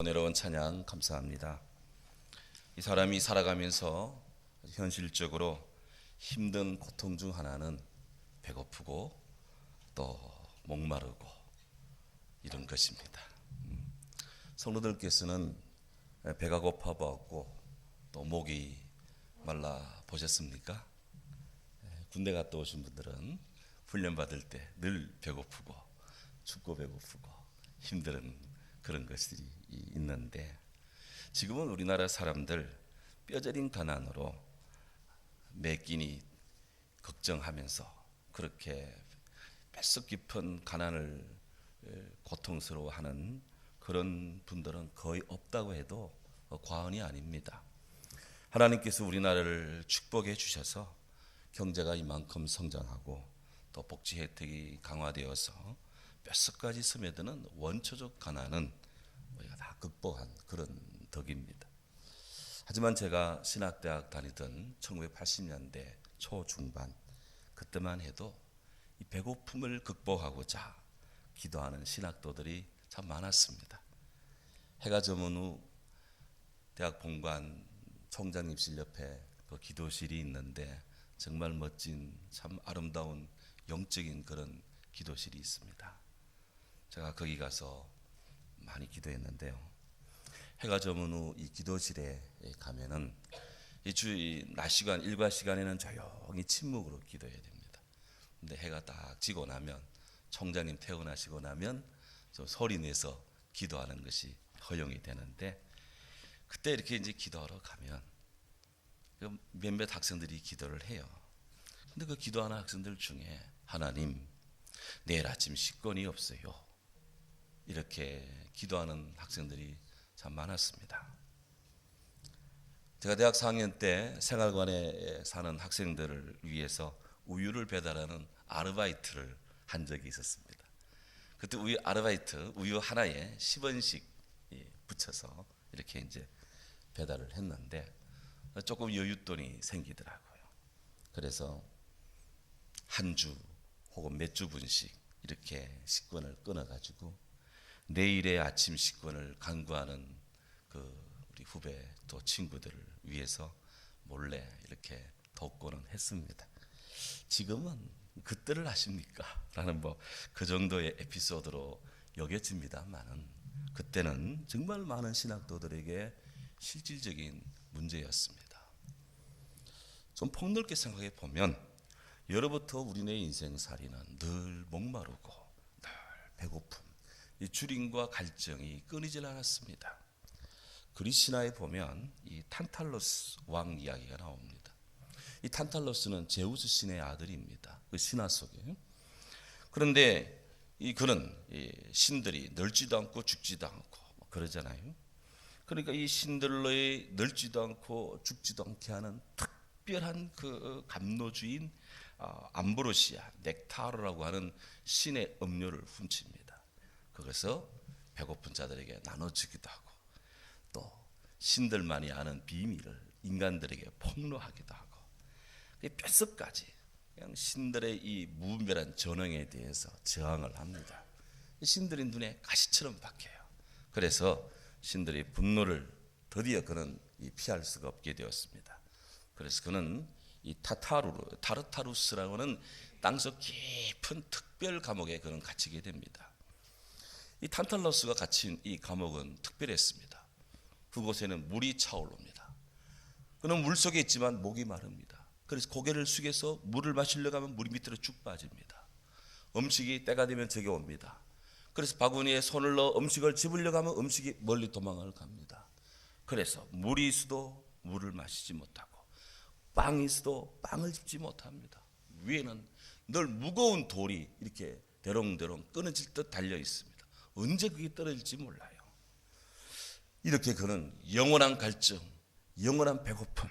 은혜로운 찬양 감사합니다. 이 사람이 살아가면서 현실적으로 힘든 고통 중 하나는 배고프고 또 목마르고 이런 것입니다. 성도들께서는 배가 고파 보았고 또 목이 말라 보셨습니까? 군대 갔다 오신 분들은 훈련 받을 때 늘 배고프고 춥고 배고프고 힘든 그런 것들이 있는데, 지금은 우리나라 사람들 뼈저린 가난으로 매 끼니 걱정하면서 그렇게 뼛속 깊은 가난을 고통스러워하는 그런 분들은 거의 없다고 해도 과언이 아닙니다. 하나님께서 우리나라를 축복해 주셔서 경제가 이만큼 성장하고 또 복지 혜택이 강화되어서 뼛속까지 스며드는 원초적 가난은 우리가 다 극복한 그런 덕입니다. 하지만 제가 신학대학 다니던 1980년대 초중반 그때만 해도 이 배고픔을 극복하고자 기도하는 신학도들이 참 많았습니다. 해가 저문 후 대학 본관 총장님실 옆에 그 기도실이 있는데 정말 멋진 참 아름다운 영적인 그런 기도실이 있습니다. 제가 거기 가서 많이 기도했는데요. 해가 저문 후 이 기도실에 가면은 이 낮 시간 일과 시간에는 조용히 침묵으로 기도해야 됩니다. 근데 해가 딱 지고 나면 총장님 퇴근하시고 나면 좀 소리 내서 기도하는 것이 허용이 되는데, 그때 이렇게 이제 기도하러 가면 몇몇 학생들이 기도를 해요. 근데 그 기도하는 학생들 중에 하나님, 내일 아침 식권이 없어요, 이렇게 기도하는 학생들이 참 많았습니다. 제가 대학 4학년 때 생활관에 사는 학생들을 위해서 우유를 배달하는 아르바이트를 한 적이 있었습니다. 그때 우유 하나에 10원씩 붙여서 이렇게 이제 배달을 했는데 조금 여윳돈이 생기더라고요. 그래서 한 주 혹은 몇 주분씩 이렇게 식권을 끊어가지고 내일의 아침 식권을 간구하는 그 우리 후배 또 친구들을 위해서 몰래 이렇게 돕고는 했습니다. 지금은 그때를 아십니까? 라는 그 정도의 에피소드로 여겨집니다만은 그때는 정말 많은 신학도들에게 실질적인 문제였습니다. 좀 폭넓게 생각해 보면 예로부터 우리네 인생살이는 늘 목마르고 늘 배고픔, 이 주림과 갈증이 끊이질 않았습니다. 그리스 신화에 보면 이 탄탈로스 왕 이야기가 나옵니다. 이 탄탈로스는 제우스 신의 아들입니다. 그 신화 속에. 그런데 그는 신들이 늙지도 않고 죽지도 않고 그러잖아요. 그러니까 이 신들의 늙지도 않고 죽지도 않게 하는 특별한 그 감로주인 암브로시아 넥타르라고 하는 신의 음료를 훔칩니다. 그것을 배고픈 자들에게 나눠주기도 하고 또 신들만이 아는 비밀을 인간들에게 폭로하기도 하고 뼛속까지 그냥 신들의 이 무분별한 전형에 대해서 저항을 합니다. 신들의 눈에 가시처럼 박혀요. 그래서 신들의 분노를 드디어 그는 피할 수가 없게 되었습니다. 그래서 그는 이 타르타루스라고 하는 땅속 깊은 특별 감옥에 그는 갇히게 됩니다. 이 탄탈로스가 갇힌 이 감옥은 특별했습니다. 그곳에는 물이 차오릅니다. 그는 물 속에 있지만 목이 마릅니다. 그래서 고개를 숙여서 물을 마시려고 하면 물이 밑으로 쭉 빠집니다. 음식이 때가 되면 저기 옵니다. 그래서 바구니에 손을 넣어 음식을 집으려고 하면 음식이 멀리 도망을 갑니다. 그래서 물이 있어도 물을 마시지 못하고 빵이 있어도 빵을 집지 못합니다. 위에는 늘 무거운 돌이 이렇게 대롱대롱 끊어질 듯 달려 있습니다. 언제 그게 떨어질지 몰라요. 이렇게 그는 영원한 갈증, 영원한 배고픔,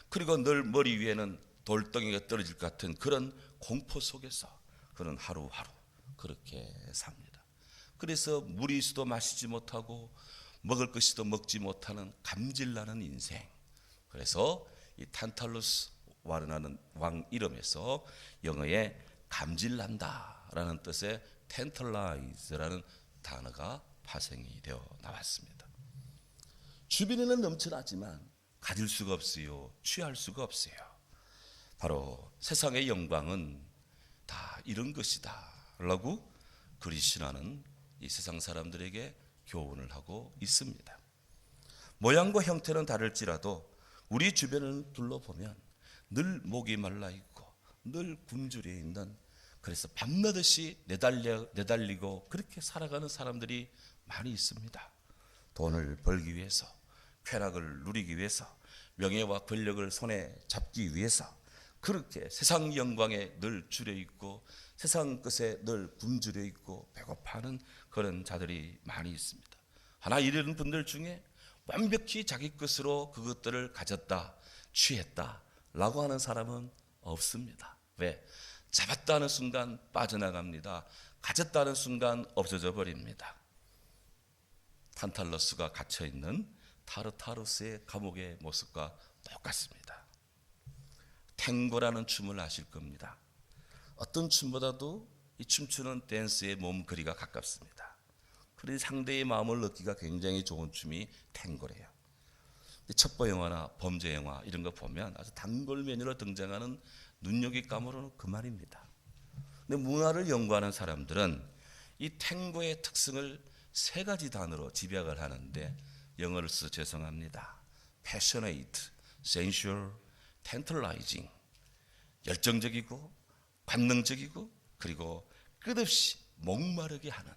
그리고 늘 머리 위에는 돌덩이가 떨어질 것 같은 그런 공포 속에서 그는 하루하루 그렇게 삽니다. 그래서 물이 있어도 마시지 못하고 먹을 것이도 먹지 못하는 감질나는 인생. 그래서 이 탄탈루스 왕 이름에서 영어에 감질난다라는 뜻의 tantalize라는 단어가 파생이 되어 나왔습니다. 주변에는 넘쳐나지만 가질 수가 없어요. 취할 수가 없어요. 바로 세상의 영광은 다 이런 것이다 라고 그리스도는 이 세상 사람들에게 교훈을 하고 있습니다. 모양과 형태는 다를지라도 우리 주변을 둘러보면 늘 목이 말라 있고 늘 굶주려 있는, 그래서 밤낮없이 내달리고 그렇게 살아가는 사람들이 많이 있습니다. 돈을 벌기 위해서, 쾌락을 누리기 위해서, 명예와 권력을 손에 잡기 위해서 그렇게 세상 영광에 늘 줄여 있고 세상 것에 늘 굶주려 있고 배고파하는 그런 자들이 많이 있습니다. 하나 이런 분들 중에 완벽히 자기 것으로 그것들을 가졌다, 취했다 라고 하는 사람은 없습니다. 왜? 잡았다는 순간 빠져나갑니다. 가졌다는 순간 없어져 버립니다. 탄탈러스가 갇혀있는 타르타루스의 감옥의 모습과 똑같습니다. 탱고라는 춤을 아실 겁니다. 어떤 춤보다도 이 춤추는 댄스의 몸거리가 가깝습니다. 그래서 상대의 마음을 넣기가 굉장히 좋은 춤이 탱고래요. 첩보 영화나 범죄 영화 이런 거 보면 아주 단골 메뉴로 등장하는 눈여기 감으로는 그 말입니다. 근데 문화를 연구하는 사람들은 이 탱고의 특성을 세 가지 단어로 집약을 하는데 영어를 써서 죄송합니다. passionate, sensual, tantalizing. 열정적이고 관능적이고 그리고 끝없이 목마르게 하는,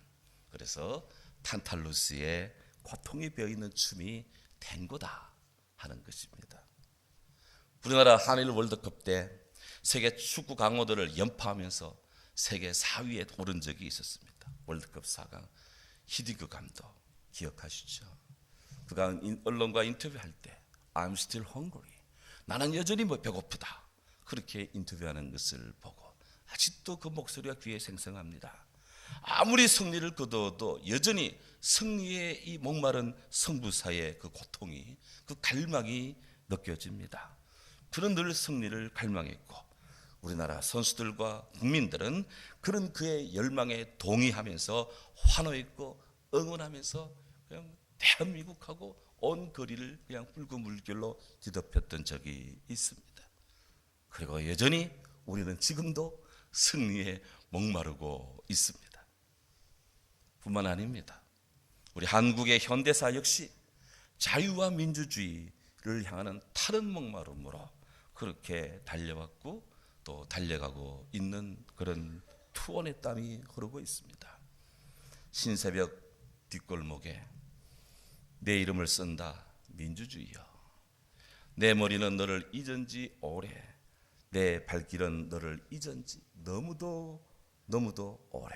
그래서 탄탈루스의 고통이 배어있는 춤이 탱고다 하는 것입니다. 우리나라 한일 월드컵 때 세계 축구 강호들을 연파하면서 세계 4위에 오른 적이 있었습니다. 월드컵 4강 히디그 감독 기억하시죠? 그가 언론과 인터뷰할 때 I'm still hungry, 나는 여전히 배고프다 그렇게 인터뷰하는 것을 보고 아직도 그 목소리가 귀에 생생합니다. 아무리 승리를 거둬도 여전히 승리의 이 목마른 승부사의 그 고통이, 그 갈망이 느껴집니다. 그는 늘 승리를 갈망했고 우리나라 선수들과 국민들은 그런 그의 열망에 동의하면서 환호했고 응원하면서 그냥 대한민국하고 온 거리를 그냥 붉은 물결로 뒤덮였던 적이 있습니다. 그리고 여전히 우리는 지금도 승리에 목마르고 있습니다. 뿐만 아닙니다. 우리 한국의 현대사 역시 자유와 민주주의를 향하는 타른 목마름으로 그렇게 달려왔고 또 달려가고 있는 그런 투혼의 땀이 흐르고 있습니다. 신새벽 뒷골목에 내 이름을 쓴다 민주주의여, 내 머리는 너를 잊은 지 오래, 내 발길은 너를 잊은 지 너무도 오래,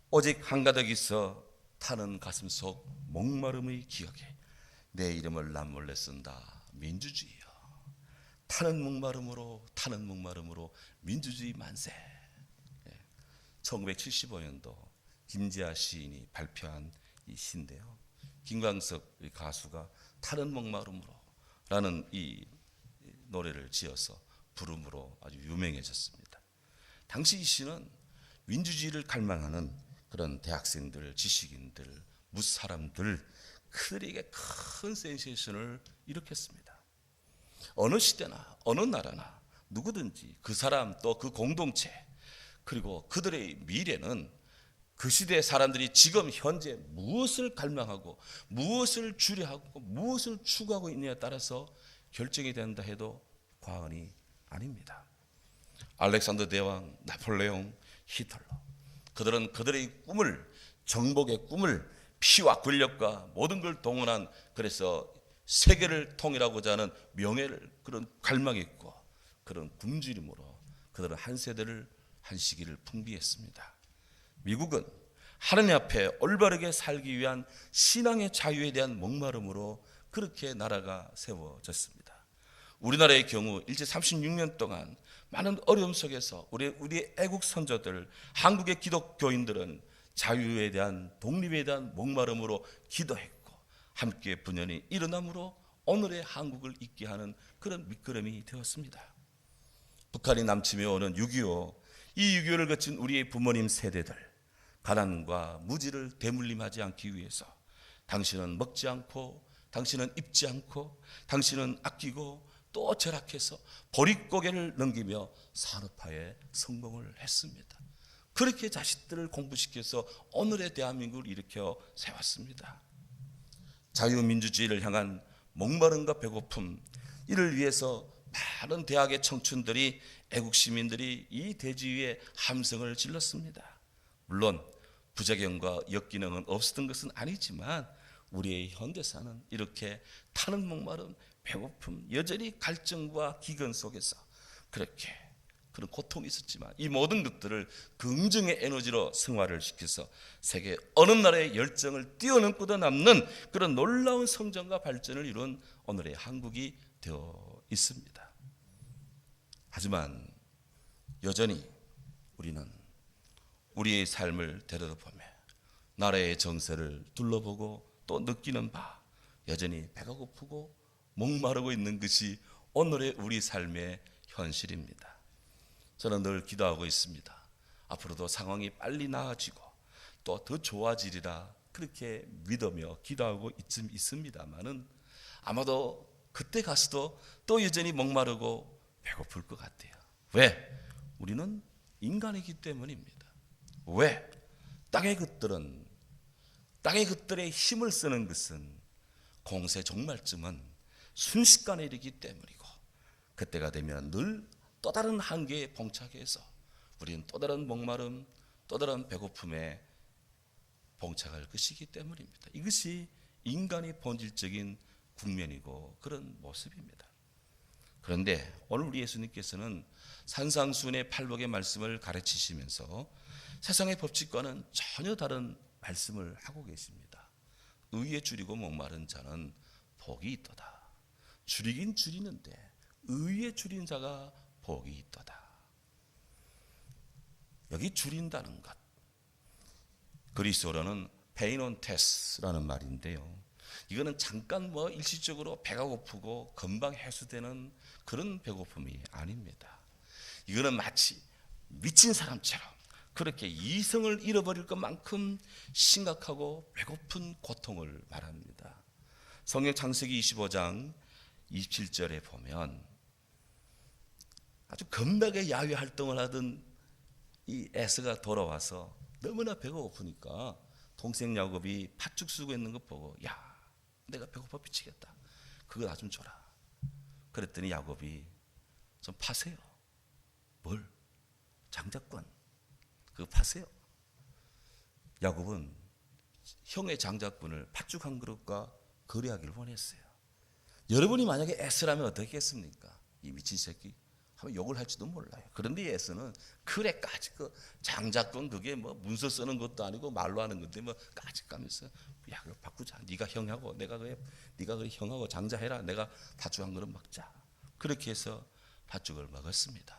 오직 한가득 있어 타는 가슴 속 목마름의 기억에 내 이름을 남몰래 쓴다 민주주의여, 타는 목마름으로 민주주의 만세. 1975년도 김지아 시인이 발표한 이 시인데요, 김광석 가수가 타는 목마름으로 라는 이 노래를 지어서 부름으로 아주 유명해졌습니다. 당시 이 시는 민주주의를 갈망하는 그런 대학생들, 지식인들, 무사람들, 그들에게 큰 센세이션을 일으켰습니다. 어느 시대나 어느 나라나 누구든지 그 사람 또 그 공동체 그리고 그들의 미래는 그 시대의 사람들이 지금 현재 무엇을 갈망하고 무엇을 주려하고 무엇을 추구하고 있느냐에 따라서 결정이 된다 해도 과언이 아닙니다. 알렉산더 대왕, 나폴레옹, 히틀러, 그들은 그들의 꿈을, 정복의 꿈을 피와 권력과 모든 걸 동원한, 그래서 세계를 통일하고자 하는 명예를 그런 갈망했고 그런 굶주림으로 그들은 한 세대를 한 시기를 풍비했습니다. 미국은 하느님 앞에 올바르게 살기 위한 신앙의 자유에 대한 목마름으로 그렇게 나라가 세워졌습니다. 우리나라의 경우 일제 36년 동안 많은 어려움 속에서 우리 애국 선조들, 한국의 기독교인들은 자유에 대한, 독립에 대한 목마름으로 기도했고 함께 분연히 일어남으로 오늘의 한국을 있게 하는 그런 밑거름이 되었습니다. 북한이 남침해오는 6.25, 이 6.25를 거친 우리의 부모님 세대들, 가난과 무지를 대물림하지 않기 위해서 당신은 먹지 않고 당신은 입지 않고 당신은 아끼고 또 절약해서 보릿고개를 넘기며 산업화에 성공을 했습니다. 그렇게 자식들을 공부시켜서 오늘의 대한민국을 일으켜 세웠습니다. 자유민주주의를 향한 목마름과 배고픔, 이를 위해서 많은 대학의 청춘들이, 애국 시민들이 이 대지위에 함성을 질렀습니다. 물론 부작용과 역기능은 없었던 것은 아니지만 우리의 현대사는 이렇게 타는 목마름, 배고픔, 여전히 갈증과 기근 속에서 그렇게 그런 고통이 있었지만 이 모든 것들을 긍정의 에너지로 승화를 시켜서 세계 어느 나라의 열정을 뛰어넘고도 남는 그런 놀라운 성장과 발전을 이룬 오늘의 한국이 되어 있습니다. 하지만 여전히 우리는 우리의 삶을 되돌아보며 나라의 정세를 둘러보고 또 느끼는 바, 여전히 배가 고프고 목마르고 있는 것이 오늘의 우리 삶의 현실입니다. 저는 늘 기도하고 있습니다. 앞으로도 상황이 빨리 나아지고 또 더 좋아지리라 그렇게 믿으며 기도하고 있습니다만은 아마도 그때 가서도 또 여전히 목마르고 배고플 것 같아요. 왜? 우리는 인간이기 때문입니다. 왜? 땅의 것들에 힘을 쓰는 것은 공세 종말쯤은 순식간에 이르기 때문이고 그때가 되면 늘 또 다른 한계에 봉착해서 우리는 또 다른 목마름, 또 다른 배고픔에 봉착할 것이기 때문입니다. 이것이 인간의 본질적인 국면이고 그런 모습입니다. 그런데 오늘 우리 예수님께서는 산상수훈의 팔복의 말씀을 가르치시면서 세상의 법칙과는 전혀 다른 말씀을 하고 계십니다. 의에 줄이고 목마른 자는 복이 있도다. 줄이긴 줄이는데 의에 줄인 자가 복이 있도다. 여기 줄인다는 것, 그리스어로는 페이논테스라는 말인데요. 이거는 잠깐 일시적으로 배가 고프고 금방 해소되는 그런 배고픔이 아닙니다. 이거는 마치 미친 사람처럼 그렇게 이성을 잃어버릴 것만큼 심각하고 배고픈 고통을 말합니다. 성경 창세기 25장 27절에 보면 아주 겁나게 야외 활동을 하던 이 에서가 돌아와서 너무나 배가 고프니까 동생 야곱이 팥죽 쓰고 있는 거 보고, 야, 내가 배고파 미치겠다, 그거 나 좀 줘라. 그랬더니 야곱이 좀 파세요. 뭘? 장자권, 그거 파세요. 야곱은 형의 장자권을 팥죽 한 그릇과 거래하기를 원했어요. 여러분이 만약에 에서라면 어떻게 했습니까? 이 미친 새끼 하면 욕을 할지도 몰라요. 그런데 에서는 그래까지 그 장자권, 그게 문서 쓰는 것도 아니고 말로 하는 건데 까짓까면서, 야, 그거 바꾸자. 네가 형하고 네가 그래 형하고 장자해라. 내가 팥죽 한 그릇 먹자. 그렇게 해서 팥죽을 먹었습니다.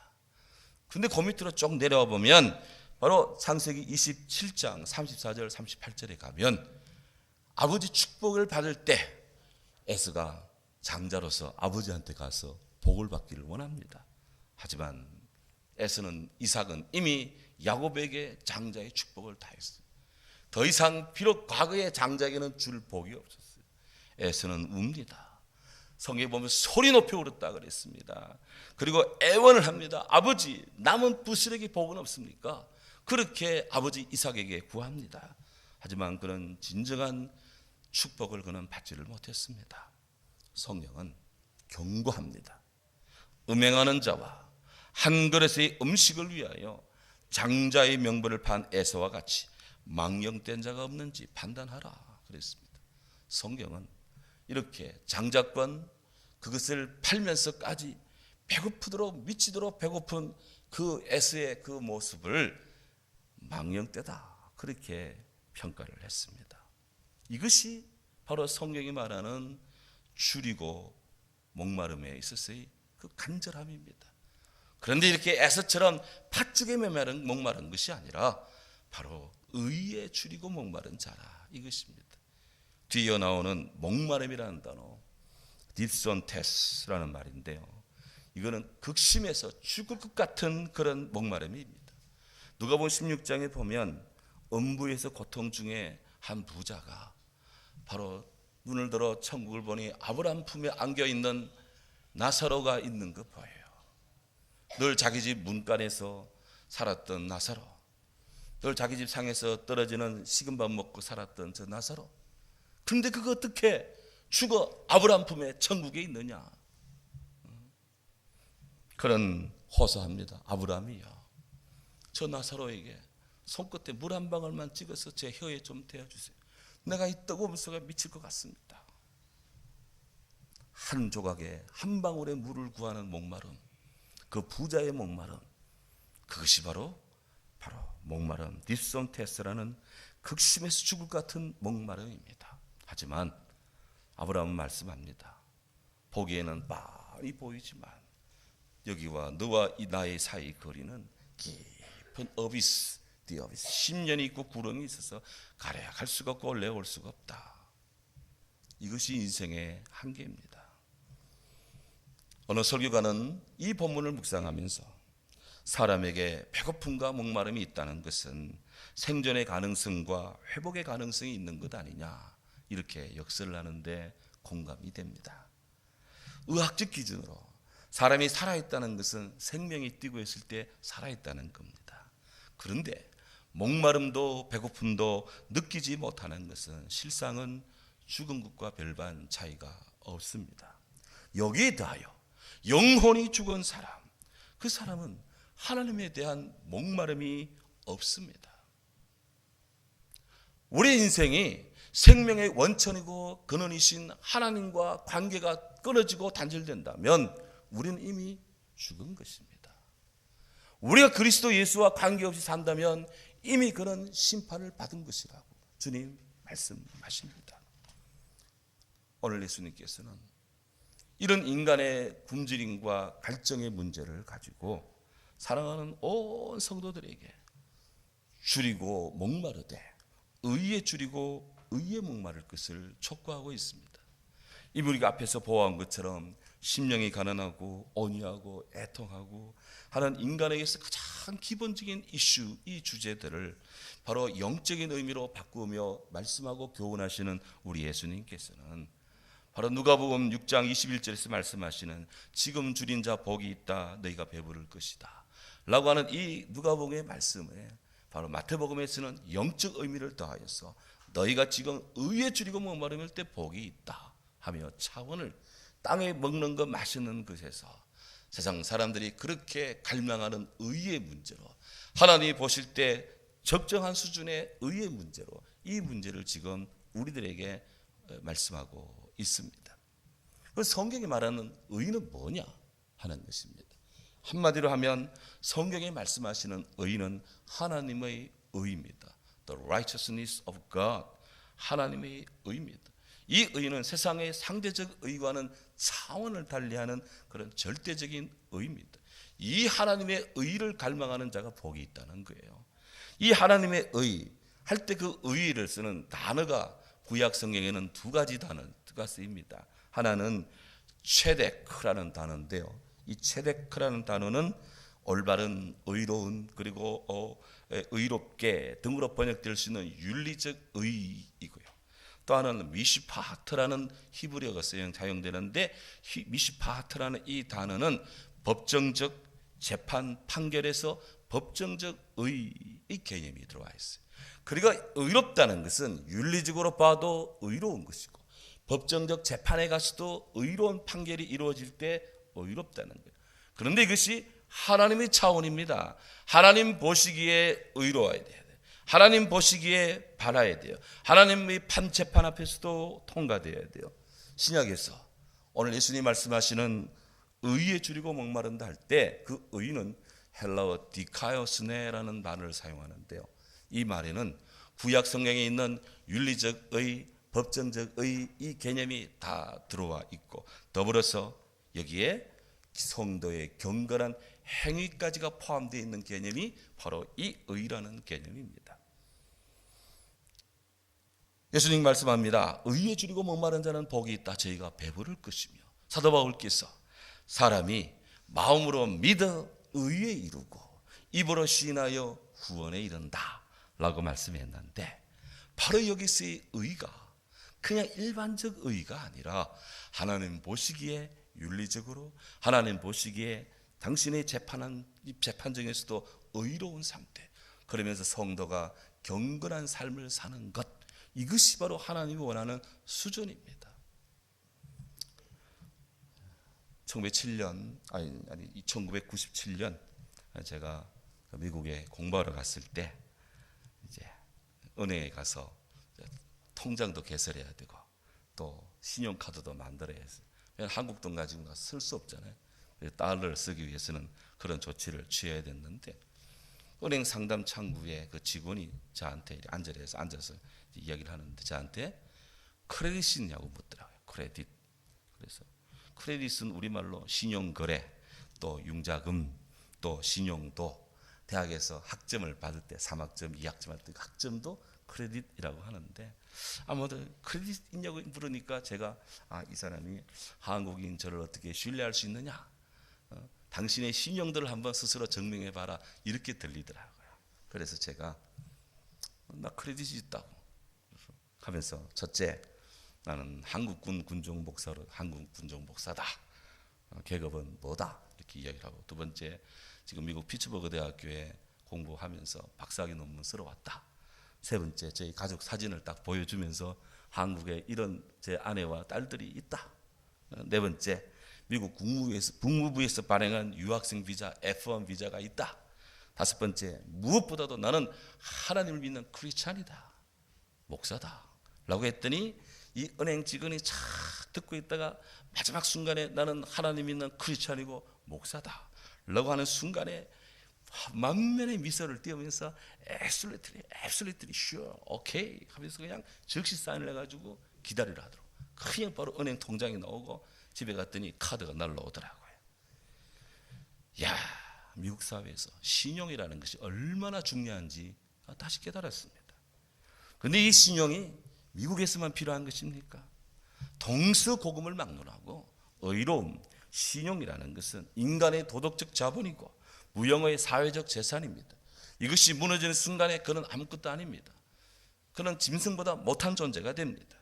근데 그 밑으로 쭉 내려와 보면 바로 창세기 27장 34절 38절에 가면 아버지 축복을 받을 때 에서가 장자로서 아버지한테 가서 복을 받기를 원합니다. 하지만 에서는, 이삭은 이미 야곱에게 장자의 축복을 다 했어요. 더 이상 비록 과거의 장자에게는 줄 복이 없었어요. 에서는 웁니다. 성경에 보면 소리 높여 울었다 그랬습니다. 그리고 애원을 합니다. 아버지, 남은 부스러기 복은 없습니까? 그렇게 아버지 이삭에게 구합니다. 하지만 그런 진정한 축복을 그는 받지를 못했습니다. 성경은 경고합니다. 음행하는 자와 한 그릇의 음식을 위하여 장자의 명분을 판 에서와 같이 망령된 자가 없는지 판단하라 그랬습니다. 성경은 이렇게 장자권, 그것을 팔면서까지 배고프도록 미치도록 배고픈 그 에서의 그 모습을 망령되다 그렇게 평가를 했습니다. 이것이 바로 성경이 말하는 줄이고 목마름에 있어서의 그 간절함입니다. 그런데 이렇게 에서처럼 팥죽에 목마른 것이 아니라 바로 의에 줄이고 목마른 자라, 이것입니다. 뒤에 나오는 목마름이라는 단어, 딥손테스라는 말인데요. 이거는 극심해서 죽을 것 같은 그런 목마름입니다. 누가복음 16장에 보면 음부에서 고통 중에 한 부자가 바로 눈을 들어 천국을 보니 아브라함 품에 안겨 있는 나사로가 있는 거 보여요. 늘 자기 집 문간에서 살았던 나사로, 늘 자기 집 상에서 떨어지는 식은 밥 먹고 살았던 저 나사로. 그런데 그거 어떻게 죽어 아브라함 품에 천국에 있느냐? 그런 호소합니다. 아브라함이요, 저 나사로에게 손끝에 물 한 방울만 찍어서 제 혀에 좀 대어주세요. 내가 이 뜨거운 속에 미칠 것 같습니다. 한 조각에 한 방울의 물을 구하는 목마름, 그 부자의 목마름, 그것이 바로 목마름, 딥손테스라는 극심해서 죽을 것 같은 목마름입니다. 하지만 아브라함은 말씀합니다. 보기에는 빤히 보이지만 여기와 너와 이 나의 사이 거리는 깊은 어비스, 디어비스, 10년이 있고 구렁이 있어서 가려야 갈 수가 없고 올라올 수가 없다. 이것이 인생의 한계입니다. 어느 설교가는 이 본문을 묵상하면서 사람에게 배고픔과 목마름이 있다는 것은 생존의 가능성과 회복의 가능성이 있는 것 아니냐, 이렇게 역설을 하는데 공감이 됩니다. 의학적 기준으로 사람이 살아있다는 것은 생명이 뛰고 있을 때 살아있다는 겁니다. 그런데 목마름도 배고픔도 느끼지 못하는 것은 실상은 죽은 것과 별반 차이가 없습니다. 여기에 더하여 영혼이 죽은 사람, 그 사람은 하나님에 대한 목마름이 없습니다. 우리 인생이 생명의 원천이고 근원이신 하나님과 관계가 끊어지고 단절된다면 우리는 이미 죽은 것입니다. 우리가 그리스도 예수와 관계없이 산다면 이미 그런 심판을 받은 것이라고 주님 말씀하십니다. 오늘 예수님께서는 이런 인간의 굶주림과 갈증의 문제를 가지고 사랑하는 온 성도들에게 줄이고 목마르되 의에 줄이고 의에 목마를 것을 촉구하고 있습니다. 이미 우리가 앞에서 보아한 것처럼 심령이 가난하고 온유하고 애통하고 하는 인간에게서 가장 기본적인 이슈, 이 주제들을 바로 영적인 의미로 바꾸며 말씀하고 교훈하시는 우리 예수님께서는 바로 누가복음 6장 21절에서 말씀하시는 지금 줄인 자 복이 있다, 너희가 배부를 것이다 라고 하는 이 누가복음의 말씀에 바로 마태복음에서는 영적 의미를 더하여서 너희가 지금 의에 줄이고 목마름일 때 복이 있다 하며 차원을 땅에 먹는 것 마시는 것에서 세상 사람들이 그렇게 갈망하는 의의 문제로, 하나님이 보실 때 적정한 수준의 의의 문제로 이 문제를 지금 우리들에게 말씀하고 있습니다. 성경이 말하는 의는 뭐냐 하는 것입니다. 한마디로 하면 성경에 말씀하시는 의는 하나님의 의입니다. The righteousness of God, 하나님의 의입니다. 이 의는 세상의 상대적 의와는 차원을 달리하는 그런 절대적인 의입니다. 이 하나님의 의를 갈망하는 자가 복이 있다는 거예요. 이 하나님의 의 할 때 그 의를 쓰는 단어가 구약 성경에는 두 가지 단어가 쓰입니다. 하나는 체데크라는 단어인데요, 이 체데크라는 단어는 올바른, 의로운, 그리고 의롭게 등으로 번역될 수 있는 윤리적 의이고요. 또 하나는 미시파하트라는 히브리어가 사용되는데 미시파하트라는 이 단어는 법정적 재판 판결에서 법정적 의의 개념이 들어와 있어요. 그러니까 의롭다는 것은 윤리적으로 봐도 의로운 것이고 법정적 재판에 가서도 의로운 판결이 이루어질 때 의롭다는 거예요. 그런데 이것이 하나님의 차원입니다. 하나님 보시기에 의로워야 돼요. 하나님 보시기에 바라야 돼요. 하나님의 재판 앞에서도 통과되어야 돼요. 신약에서 오늘 예수님 말씀하시는 의에 줄이고 목마른다 할 때 그 의는 헬라어 디카이오스네라는 단어를 사용하는데요, 이 말에는 구약 성경에 있는 윤리적 의, 법정적 의, 이 개념이 다 들어와 있고 더불어서 여기에 성도의 경건한 행위까지가 포함되어 있는 개념이 바로 이 의라는 개념입니다. 예수님 말씀합니다. 의에 줄이고 목마른 자는 복이 있다, 저희가 배부를 것이며, 사도 바울께서 사람이 마음으로 믿어 의에 이르고 입으로 시인하여 구원에 이른다 라고 말씀했는데 바로 여기서의 의가 그냥 일반적 의가 아니라 하나님 보시기에 윤리적으로, 하나님 보시기에 당신의 재판정에서도 의로운 상태, 그러면서 성도가 경건한 삶을 사는 것, 이것이 바로 하나님이 원하는 수준입니다. 1997년 제가 미국에 공부하러 갔을 때 이제 은행에 가서 통장도 개설해야 되고 또 신용카드도 만들어야 해서 한국 돈 가지고 쓸 수 없잖아요. 달러를 쓰기 위해서는 그런 조치를 취해야 됐는데 은행 상담 창구에 그 직원이 저한테 앉아서 이야기를 하는데 저한테 크레딧이 있냐고 묻더라고요. 크레딧. 그래서 크레딧은 우리말로 신용거래, 또 융자금, 또 신용도, 대학에서 학점을 받을 때 3학점, 2학점 할 때 학점도 크레딧이라고 하는데 아무도 크레딧 있냐고 물으니까 제가 이 사람이 한국인 저를 어떻게 신뢰할 수 있느냐, 당신의 신용들을 한번 스스로 증명해봐라, 이렇게 들리더라고요. 그래서 제가 나 크레딧이 있다고 하면서, 첫째, 나는 한국군 군종 목사로 한국 군종 목사다. 계급은 뭐다? 이렇게 이야기를 하고, 두 번째, 지금 미국 피츠버그 대학교에 공부하면서 박사학위 논문 쓰러 왔다. 세 번째, 저희 가족 사진을 딱 보여주면서 한국에 이런 제 아내와 딸들이 있다. 네 번째, 미국 국무부에서 발행한 유학생 비자 F1 비자가 있다. 다섯 번째, 무엇보다도 나는 하나님을 믿는 크리스찬이다, 목사다 라고 했더니 이 은행 직원이 착 듣고 있다가 마지막 순간에 나는 하나님 믿는 크리스찬이고 목사다 라고 하는 순간에 만면의 미소를 띄우면서 absolutely sure, okay 하면서 그냥 즉시 사인을 해가지고 기다리라 하더라고요. 그냥 바로 은행 통장이 나오고 집에 갔더니 카드가 날라오더라고요. 야, 미국 사회에서 신용이라는 것이 얼마나 중요한지 다시 깨달았습니다. 그런데 이 신용이 미국에서만 필요한 것입니까? 동서고금을 막론하고 의로움, 신용이라는 것은 인간의 도덕적 자본이고 무형의 사회적 재산입니다. 이것이 무너지는 순간에 그는 아무것도 아닙니다. 그는 짐승보다 못한 존재가 됩니다.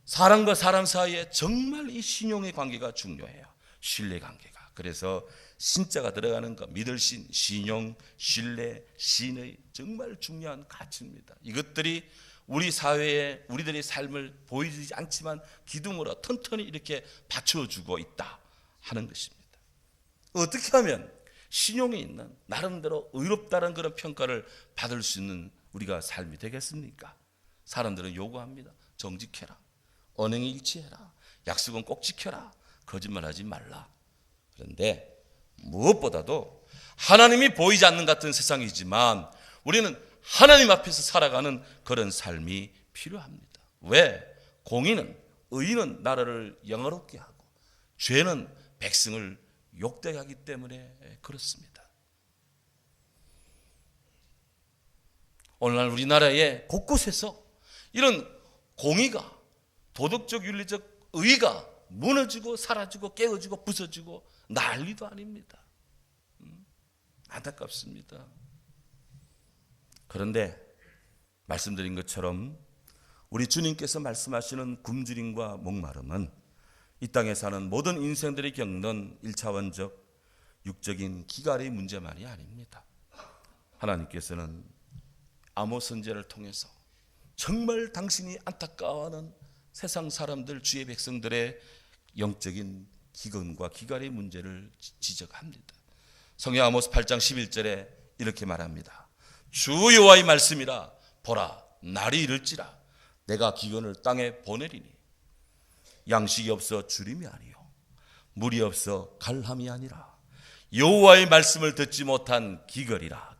사람과 사람 사이에 정말 이 신용의 관계가 중요해요. 신뢰 관계가. 그래서 신자가 들어가는 것, 믿을 신, 신용, 신뢰, 신의 정말 중요한 가치입니다. 이것들이 우리 사회에 우리들의 삶을 보이지 않지만 기둥으로 튼튼히 이렇게 받쳐주고 있다 하는 것입니다. 어떻게 하면 신용이 있는 나름대로 의롭다는 그런 평가를 받을 수 있는 우리가 삶이 되겠습니까? 사람들은 요구합니다. 정직해라, 언행이 일치해라, 약속은 꼭 지켜라, 거짓말하지 말라. 그런데 무엇보다도 하나님이 보이지 않는 같은 세상이지만 우리는 하나님 앞에서 살아가는 그런 삶이 필요합니다. 왜? 공의는, 의는 나라를 영화롭게 하고 죄는 백성을 욕되게 하기 때문에 그렇습니다. 오늘날 우리나라의 곳곳에서 이런 공의가, 도덕적 윤리적 의가 무너지고 사라지고 깨어지고 부서지고 난리도 아닙니다. 안타깝습니다. 그런데 말씀드린 것처럼 우리 주님께서 말씀하시는 굶주림과 목마름은 이 땅에 사는 모든 인생들이 겪는 1차원적 육적인 기갈의 문제만이 아닙니다. 하나님께서는 아모스 선지자를 통해서 정말 당신이 안타까워하는 세상 사람들, 주의 백성들의 영적인 기근과 기갈의 문제를 지적합니다. 성경 아모스 8장 11절에 이렇게 말합니다. 주 여호와의 말씀이라, 보라 날이 이를지라 내가 기근을 땅에 보내리니 양식이 없어 주림이 아니요 물이 없어 갈함이 아니라 여호와의 말씀을 듣지 못한 기갈이라.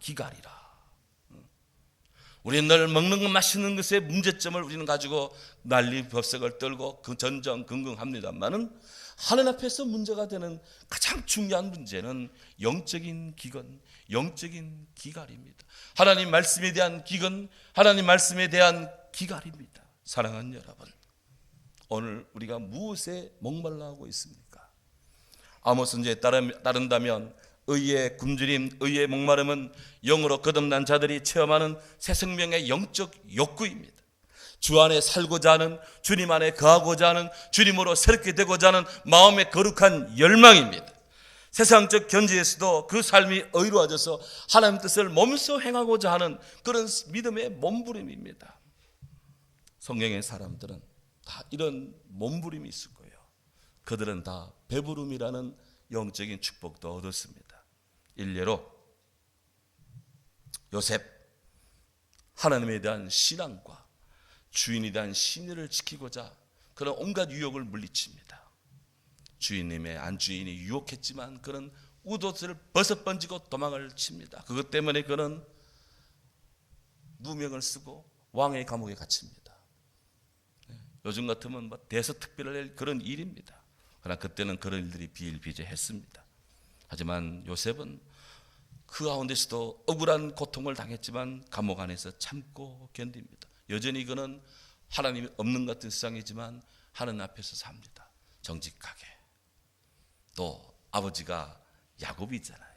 우리는 늘 먹는 것, 마시는 것의 문제점을 우리는 가지고 난리 법석을 떨고 그 전전긍긍합니다만은 하나님 앞에서 문제가 되는 가장 중요한 문제는 영적인 기근, 영적인 기갈입니다. 하나님 말씀에 대한 기근, 하나님 말씀에 대한 기갈입니다. 사랑하는 여러분, 오늘 우리가 무엇에 목말라 하고 있습니까? 아모스 선지자에 따른다면 의의 굶주림, 의의 목마름은 영으로 거듭난 자들이 체험하는 새 생명의 영적 욕구입니다. 주 안에 살고자 하는, 주님 안에 거하고자 하는, 주님으로 새롭게 되고자 하는 마음의 거룩한 열망입니다. 세상적 견지에서도 그 삶이 의로워져서 하나님 뜻을 몸소 행하고자 하는 그런 믿음의 몸부림입니다. 성경의 사람들은 다 이런 몸부림이 있을 거예요. 그들은 다 배부름이라는 영적인 축복도 얻었습니다. 일례로 요셉, 하나님에 대한 신앙과 주인에 대한 신의를 지키고자 그런 온갖 유혹을 물리칩니다. 주인님의 안주인이 유혹했지만 그는 웃옷을 벗어 번지고 도망을 칩니다. 그것 때문에 그는 누명을 쓰고 왕의 감옥에 갇힙니다. 요즘 같으면 대서특별할 그런 일입니다. 그러나 그때는 그런 일들이 비일비재했습니다. 하지만 요셉은 그 가운데서도 억울한 고통을 당했지만 감옥 안에서 참고 견딥니다. 여전히 그는 하나님이 없는 같은 세상이지만 하나님 앞에서 삽니다. 정직하게. 또 아버지가 야곱이잖아요.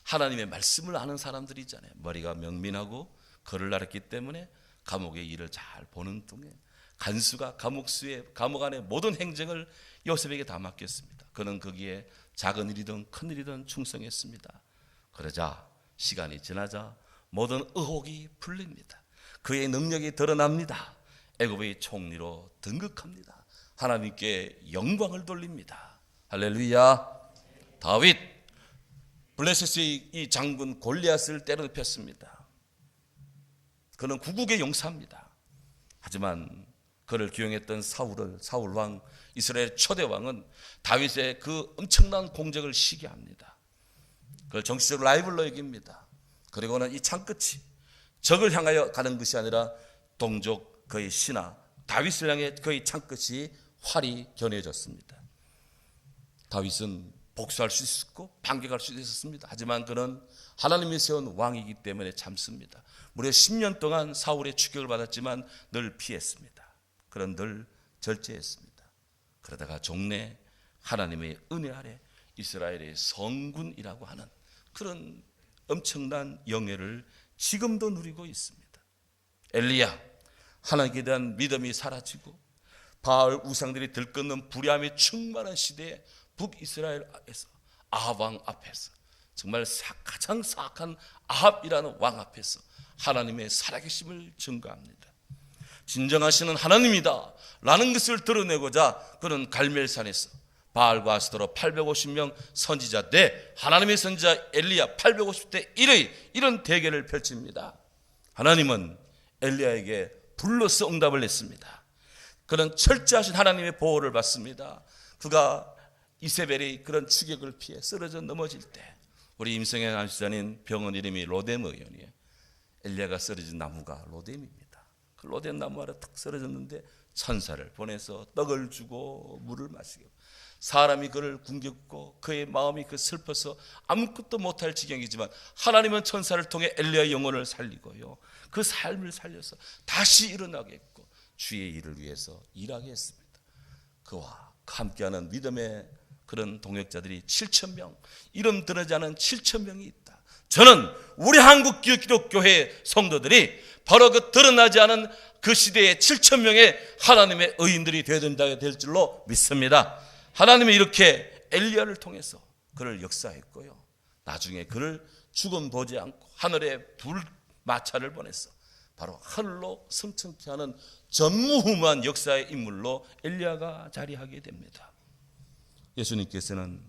하나님의 말씀을 아는 사람들이잖아요. 머리가 명민하고 글을 알았기 때문에 감옥의 일을 잘 보는 동에 간수가 감옥 안의 모든 행정을 요셉에게 다 맡겼습니다. 그는 거기에 작은 일이든 큰 일이든 충성했습니다. 그러자 시간이 지나자 모든 의혹이 풀립니다. 그의 능력이 드러납니다. 애굽의 총리로 등극합니다. 하나님께 영광을 돌립니다. 할렐루야. 다윗, 블레셋의 이 장군 골리앗을 때려눕혔습니다. 그는 구국의 용사입니다. 하지만 그를 기용했던 사울 왕, 이스라엘 초대 왕은 다윗의 그 엄청난 공적을 시기합니다. 그걸 정치적 라이벌로 여깁니다. 그리고는 이 창끝이 적을 향하여 가는 것이 아니라 동족 그의 신하 다윗을 향해 그의 창끝이 활이 겨내졌습니다. 다윗은 복수할 수 있었고 반격할 수 있었습니다. 하지만 그는 하나님이 세운 왕이기 때문에 참습니다. 무려 10년 동안 사울의 추격을 받았지만 늘 피했습니다. 그런 늘 절제했습니다. 그러다가 종래 하나님의 은혜 아래 이스라엘의 성군이라고 하는 그런 엄청난 영예를 지금도 누리고 있습니다. 엘리야, 하나님께 대한 믿음이 사라지고 바알 우상들이 들끓는 불의함이 충만한 시대에 북이스라엘에서 아합 왕 앞에서 정말 가장 사악한 아합이라는 왕 앞에서 하나님의 살아계심을 증거합니다. 진정하시는 하나님이다 라는 것을 드러내고자 그는 갈멜산에서 바알과 아스토로 850명 선지자 대 하나님의 선지자 엘리야 850대 1의 이런 대결을 펼칩니다. 하나님은 엘리야에게 불러서 응답을 냈습니다. 그는 철저하신 하나님의 보호를 받습니다. 그가 이세벨의 그런 추격을 피해 쓰러져 넘어질 때 우리 임성애 남수자님 병원 이름이 로뎀 의원이에요. 엘리야가 쓰러진 나무가 로뎀입니다. 그 로뎀 나무 아래 탁 쓰러졌는데 천사를 보내서 떡을 주고 물을 마시고 사람이 그를 굶겼고 그의 마음이 슬퍼서 아무것도 못할 지경이지만 하나님은 천사를 통해 엘리야의 영혼을 살리고요. 그 삶을 살려서 다시 일어나게 했고 주의 일을 위해서 일하게 했습니다. 그와 함께하는 믿음의 그런 동역자들이 7,000명, 이름 드러나지 않은 7,000명이 있다. 저는 우리 한국 기독교회 성도들이 바로 그 드러나지 않은 그 시대의 7,000명의 하나님의 의인들이 되어야 된다 될 줄로 믿습니다. 하나님이 이렇게 엘리야를 통해서 그를 역사했고요. 나중에 그를 죽음 보지 않고 하늘에 불마차를 보내서 바로 하늘로 승천케 하는 전무후무한 역사의 인물로 엘리야가 자리하게 됩니다. 예수님께서는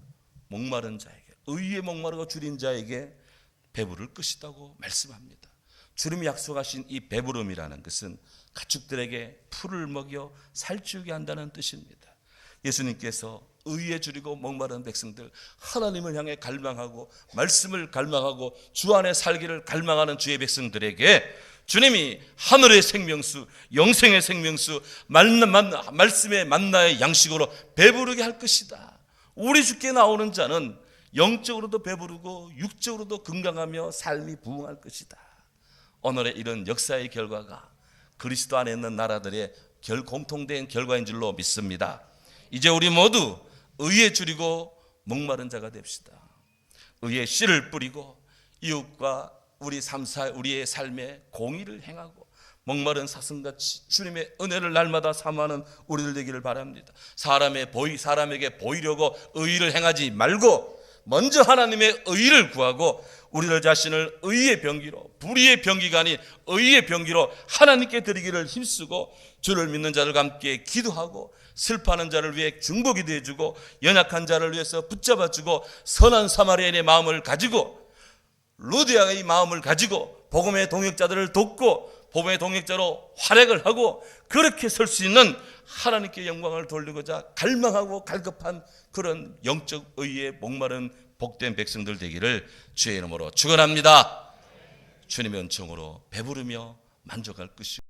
목마른 자에게, 의에 목마르고 줄인 자에게 배부를 것이라고 말씀합니다. 주님이 약속하신 이 배부름이라는 것은 가축들에게 풀을 먹여 살찌우게 한다는 뜻입니다. 예수님께서 의에 줄이고 목마른 백성들, 하나님을 향해 갈망하고 말씀을 갈망하고 주 안에 살기를 갈망하는 주의 백성들에게 주님이 하늘의 생명수, 영생의 생명수, 말씀의 만나의 양식으로 배부르게 할 것이다. 우리 주께 나오는 자는 영적으로도 배부르고 육적으로도 건강하며 삶이 부흥할 것이다. 오늘의 이런 역사의 결과가 그리스도 안에 있는 나라들의 공통된 결과인 줄로 믿습니다. 이제 우리 모두 의에 줄이고 목마른 자가 됩시다. 의에 씨를 뿌리고 이웃과 우리의 삶에 공의를 행하고 목마른 사슴같이 주님의 은혜를 날마다 사모하는 우리들 되기를 바랍니다. 사람에게 보이려고 의의를 행하지 말고 먼저 하나님의 의의를 구하고 우리들 자신을 의의 병기로, 불의의 병기가 아닌 의의 병기로 하나님께 드리기를 힘쓰고 주를 믿는 자들과 함께 기도하고 슬퍼하는 자를 위해 중보기도 해주고 연약한 자를 위해서 붙잡아주고 선한 사마리아인의 마음을 가지고 루디아의 마음을 가지고 복음의 동역자들을 돕고 복음의 동역자로 활약을 하고 그렇게 설 수 있는 하나님께 영광을 돌리고자 갈망하고 갈급한 그런 영적 의의에 목마른 복된 백성들 되기를 주의 이름으로 축원합니다. 주님의 은총으로 배부르며 만족할 것이고